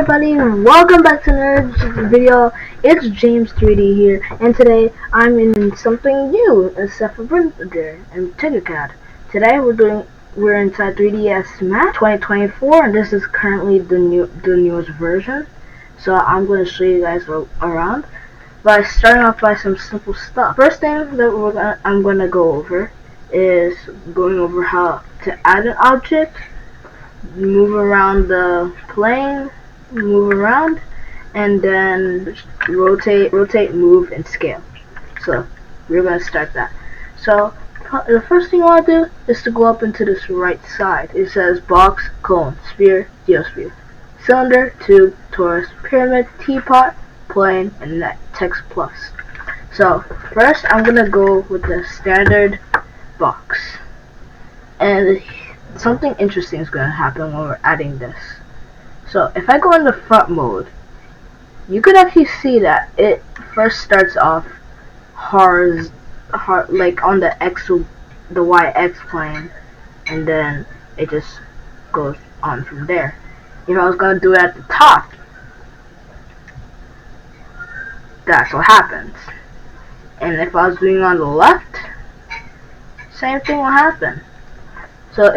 everybody, welcome back to Nerd's video. It's James 3D here, and today I'm in something new, except for Brinter and Tinkercad. Today we're inside 3DS Max 2024, and this is currently the newest version. So I'm going to show you guys around by starting off by some simple stuff. First thing that I'm going to go over is going over how to add an object, move around the plane, move around, and then rotate, move, and scale. So we're going to start that. So the first thing you want to do is to go up into this right side. It says box, cone, sphere, geosphere, cylinder, tube, torus, pyramid, teapot, plane, and net, text plus. So first I'm going to go with the standard box. And something interesting is going to happen when we're adding this. So if I go in the front mode, you could actually see that it first starts off like on the YX plane, and then it just goes on from there. If I was going to do it at the top, that's what happens. And if I was doing it on the left, same thing will happen. So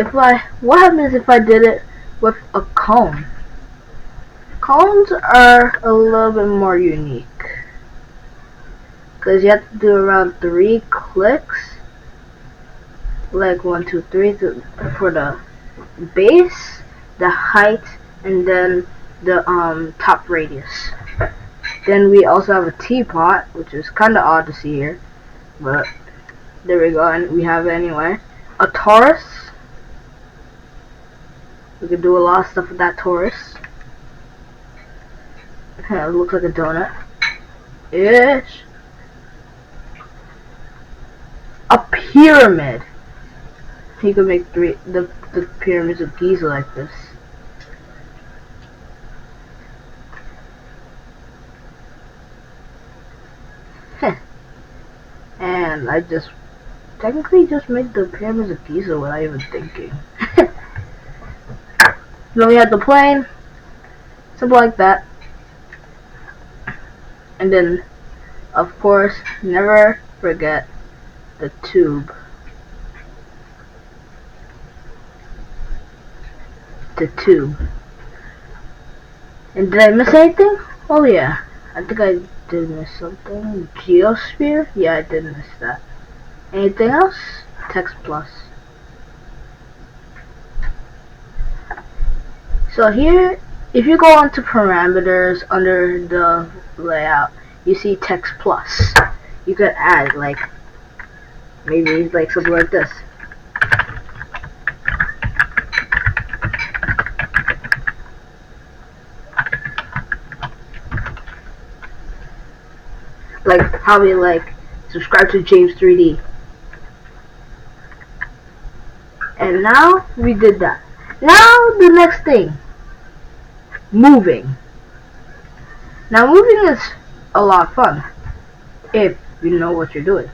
what happens if I did it with a cone? Cones are a little bit more unique, because you have to do around 3 clicks, like 1, 2, 3, for the base, the height, and then the top radius. Then we also have a teapot, which is kind of odd to see here, but there we go, and we have it anyway. A torus. We could do a lot of stuff with that torus. It looks like a donut. Ish. A pyramid. You could make the pyramids of Giza like this. And I just technically just made the pyramids of Giza without even thinking. Then we have the plane, simple like that. And then, of course, never forget the tube. The tube. And did I miss anything? Oh yeah, I think I did miss something. Geosphere? Yeah, I did miss that. Anything else? Text plus. So here, if you go onto parameters under the layout, you see text plus. You could add maybe something like this. Like how we subscribe to James 3D. And now we did that. Now the next thing. Moving. Now moving is a lot of fun if you know what you're doing.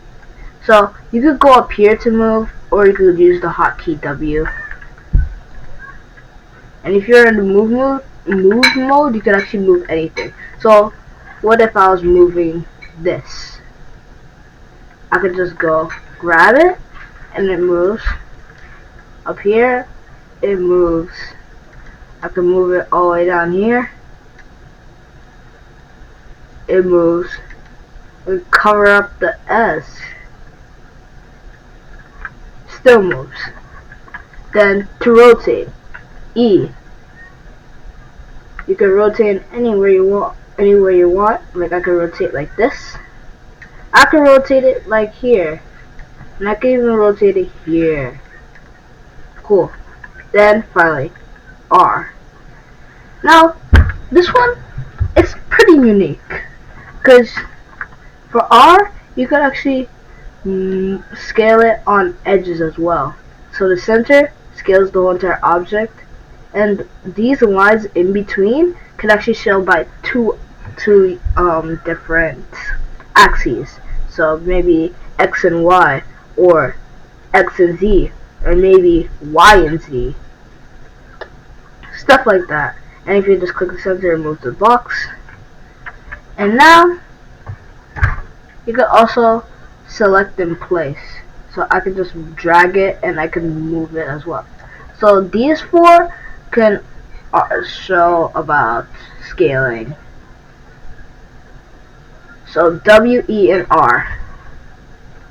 So you could go up here to move, or you could use the hotkey W. And if you're in the move mode, you can actually move anything. So what if I was moving this? I could just go grab it and it moves. Up here it moves. I can move it all the way down here. It moves. And cover up the S. Still moves. Then to rotate, E. You can rotate anywhere you want. Like I can rotate like this. I can rotate it like here. And I can even rotate it here. Cool. Then finally, R. Now, this one is pretty unique, because for R, you can actually scale it on edges as well. So the center scales the whole entire object, and these lines in between can actually scale by two different axes. So maybe X and Y, or X and Z, or maybe Y and Z. Stuff like that. And if you just click the center, it moves the box. And now you can also select in place. So I can just drag it and I can move it as well. So these four can show about scaling. So W, E, and R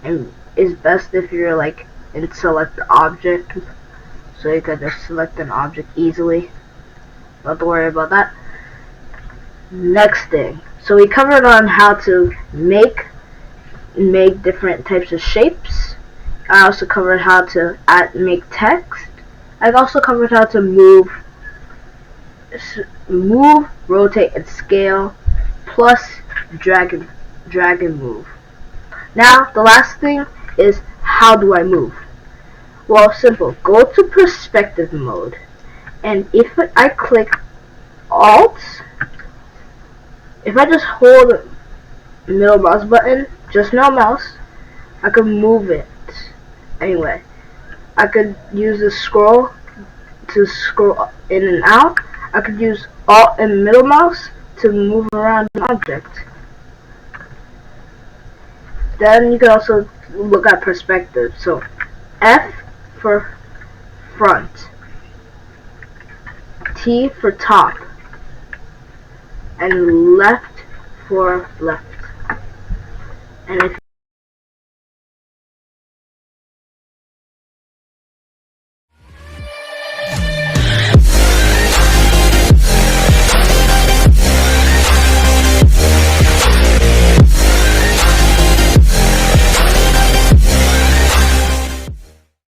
and is best if you're like in select object, so you can just select an object easily. Don't have to worry about that. Next thing, so we covered on how to make different types of shapes. I also covered how to make text. I also covered how to move, rotate, and scale, plus drag and move. Now the last thing is, how do I move? Well, simple. Go to perspective mode, and if I click Alt, if I just hold middle mouse button, just no mouse, I can move it. Anyway, I could use the scroll to scroll in and out. I could use Alt and middle mouse to move around an object. Then you can also look at perspective. So F for front, T for top, and left for left. And if